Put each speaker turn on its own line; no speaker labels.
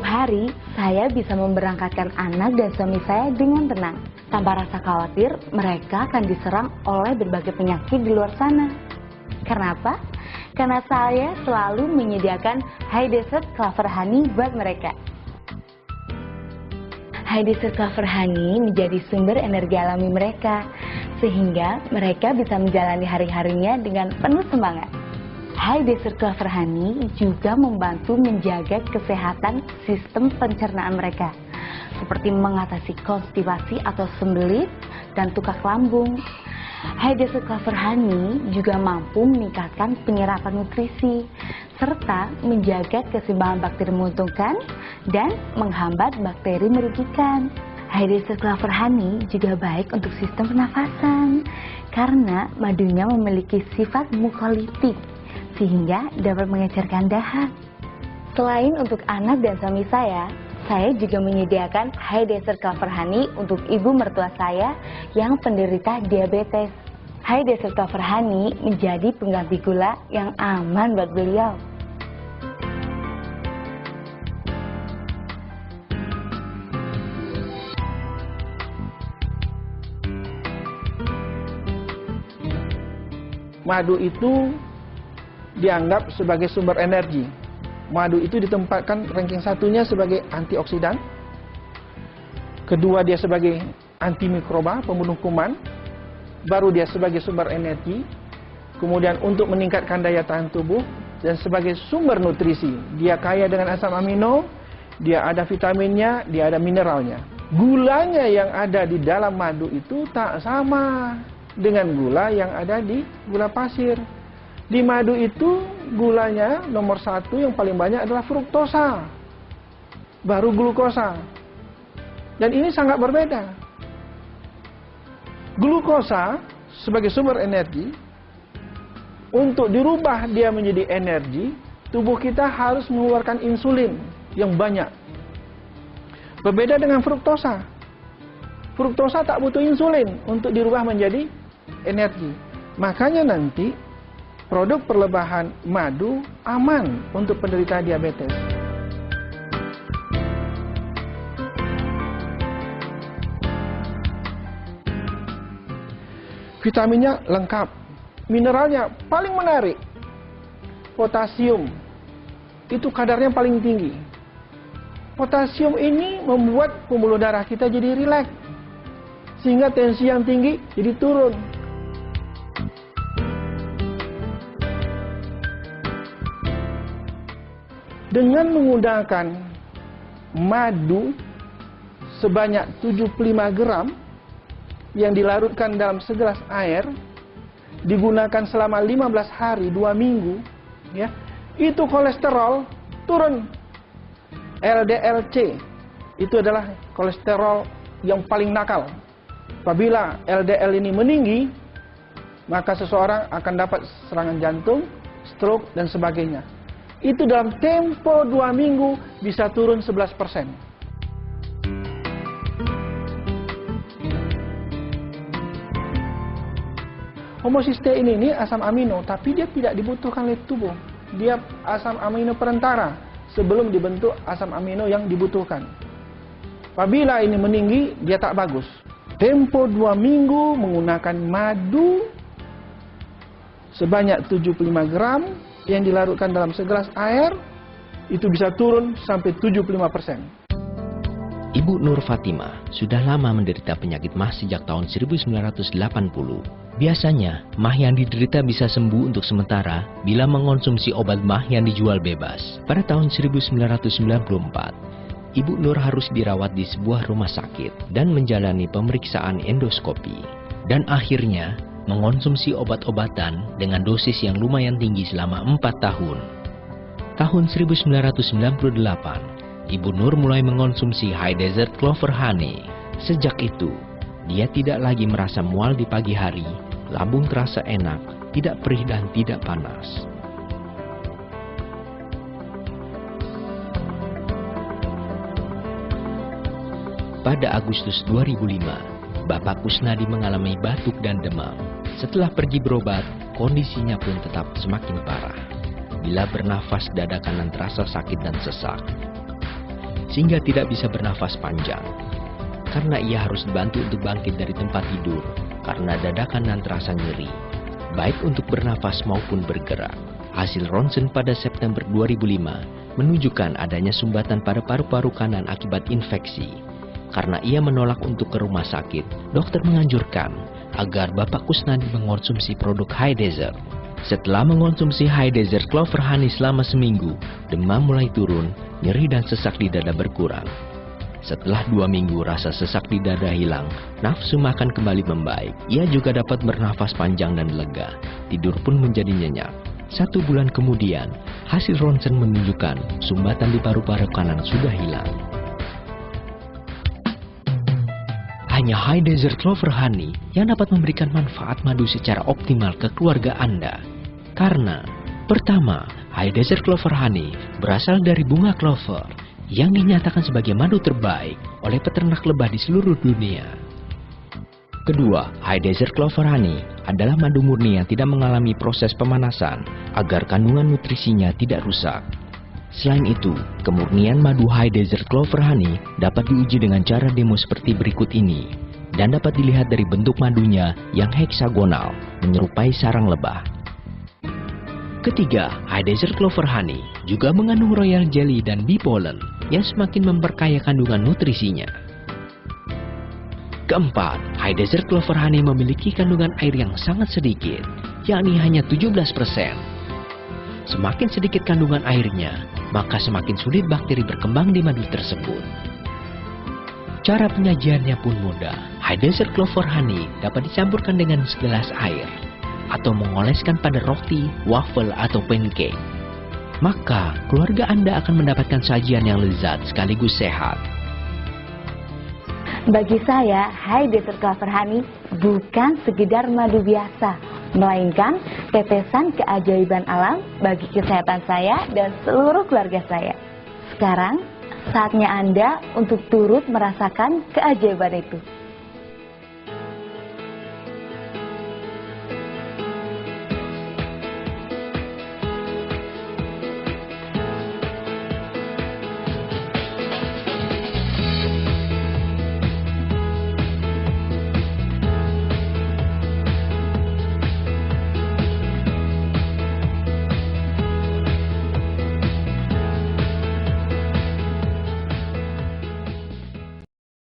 Setiap hari, saya bisa memberangkatkan anak dan suami saya dengan tenang. Tanpa rasa khawatir, mereka akan diserang oleh berbagai penyakit di luar sana. Karena apa? Karena saya selalu menyediakan High Desert Clover Honey buat mereka. High Desert Clover Honey menjadi sumber energi alami mereka, sehingga mereka bisa menjalani hari-harinya dengan penuh semangat. High Desert Clover Honey juga membantu menjaga kesehatan sistem pencernaan mereka, seperti mengatasi konstipasi atau sembelit dan tukak lambung. High Desert Clover Honey juga mampu meningkatkan penyerapan nutrisi, serta menjaga keseimbangan bakteri menguntungkan dan menghambat bakteri merugikan. High Desert Clover Honey juga baik untuk sistem pernafasan, karena madunya memiliki sifat mukolitik, sehingga dapat mengecerkan dahak. Selain untuk anak dan suami saya juga menyediakan High Desert Clover Honey untuk ibu mertua saya yang penderita diabetes. High Desert Clover Honey menjadi pengganti gula yang aman buat beliau.
Madu itu dianggap sebagai sumber energi. Madu itu ditempatkan ranking satunya sebagai antioksidan. Kedua dia sebagai antimikroba, pembunuh kuman. Baru dia sebagai sumber energi. Kemudian untuk meningkatkan daya tahan tubuh. Dan sebagai sumber nutrisi. Dia kaya dengan asam amino, dia ada vitaminnya, dia ada mineralnya. Gulanya yang ada di dalam madu itu tak sama dengan gula yang ada di gula pasir. Di madu itu gulanya nomor 1 yang paling banyak adalah fruktosa, baru glukosa. Dan ini sangat berbeda. Glukosa sebagai sumber energi, untuk dirubah dia menjadi energi, tubuh kita harus mengeluarkan insulin yang banyak. Berbeda dengan fruktosa. Fruktosa tak butuh insulin untuk dirubah menjadi energi. Makanya nanti produk perlebahan madu aman untuk penderita diabetes. Vitaminnya lengkap. Mineralnya paling menarik. Potasium. Itu kadarnya paling tinggi. Potasium ini membuat pembuluh darah kita jadi rileks. Sehingga tensi yang tinggi jadi turun. Dengan menggunakan madu sebanyak 75 gram yang dilarutkan dalam segelas air, digunakan selama 15 hari, 2 minggu, ya, itu kolesterol turun. LDL-C itu adalah kolesterol yang paling nakal. Apabila LDL ini meninggi, maka seseorang akan dapat serangan jantung, stroke, dan sebagainya. Itu dalam tempo 2 minggu bisa turun 11%. Homocysteine ini asam amino, tapi dia tidak dibutuhkan oleh tubuh. Dia asam amino perantara sebelum dibentuk asam amino yang dibutuhkan. Apabila ini meninggi, dia tak bagus. Tempo 2 minggu menggunakan madu sebanyak 75 gram yang dilarutkan dalam segelas air, itu bisa turun sampai 75%.
Ibu Nur Fatimah sudah lama menderita penyakit MAH sejak tahun 1980. Biasanya, MAH yang diderita bisa sembuh untuk sementara bila mengonsumsi obat MAH yang dijual bebas. Pada tahun 1994, Ibu Nur harus dirawat di sebuah rumah sakit dan menjalani pemeriksaan endoskopi. Dan akhirnya, mengonsumsi obat-obatan dengan dosis yang lumayan tinggi selama 4 tahun. Tahun 1998, Ibu Nur mulai mengonsumsi High Desert Clover Honey. Sejak itu, dia tidak lagi merasa mual di pagi hari, lambung terasa enak, tidak perih dan tidak panas. Pada Agustus 2005, Bapak Kusnadi mengalami batuk dan demam. Setelah pergi berobat, kondisinya pun tetap semakin parah. Bila bernafas, dada kanan terasa sakit dan sesak. sehingga tidak bisa bernafas panjang. Karena ia harus dibantu untuk bangkit dari tempat tidur karena dada kanan terasa nyeri, baik untuk bernafas maupun bergerak. Hasil ronsen pada September 2005 menunjukkan adanya sumbatan pada paru-paru kanan akibat infeksi. Karena ia menolak untuk ke rumah sakit, dokter menganjurkan agar Bapak Kusnadi mengonsumsi produk High Desert. Setelah mengonsumsi High Desert Clover Honey selama seminggu, demam mulai turun, nyeri dan sesak di dada berkurang. Setelah 2 minggu rasa sesak di dada hilang, nafsu makan kembali membaik. Ia juga dapat bernafas panjang dan lega, tidur pun menjadi nyenyak. 1 bulan kemudian, hasil ronsen menunjukkan sumbatan di paru-paru kanan sudah hilang. Hanya High Desert Clover Honey yang dapat memberikan manfaat madu secara optimal ke keluarga Anda. Karena, pertama, High Desert Clover Honey berasal dari bunga clover yang dinyatakan sebagai madu terbaik oleh peternak lebah di seluruh dunia. Kedua, High Desert Clover Honey adalah madu murni yang tidak mengalami proses pemanasan agar kandungan nutrisinya tidak rusak. Selain itu, kemurnian madu High Desert Clover Honey dapat diuji dengan cara demo seperti berikut ini dan dapat dilihat dari bentuk madunya yang heksagonal, menyerupai sarang lebah. Ketiga, High Desert Clover Honey juga mengandung royal jelly dan bee pollen yang semakin memperkaya kandungan nutrisinya. Keempat, High Desert Clover Honey memiliki kandungan air yang sangat sedikit, yakni hanya 17%. Semakin sedikit kandungan airnya, maka semakin sulit bakteri berkembang di madu tersebut. Cara penyajiannya pun mudah. High Desert Clover Honey dapat dicampurkan dengan segelas air atau mengoleskan pada roti, waffle, atau pancake. Maka, keluarga Anda akan mendapatkan sajian yang lezat sekaligus sehat.
Bagi saya, High Desert Clover Honey bukan sekedar madu biasa, melainkan tetesan keajaiban alam bagi kesehatan saya dan seluruh keluarga saya. Sekarang, saatnya Anda untuk turut merasakan keajaiban itu.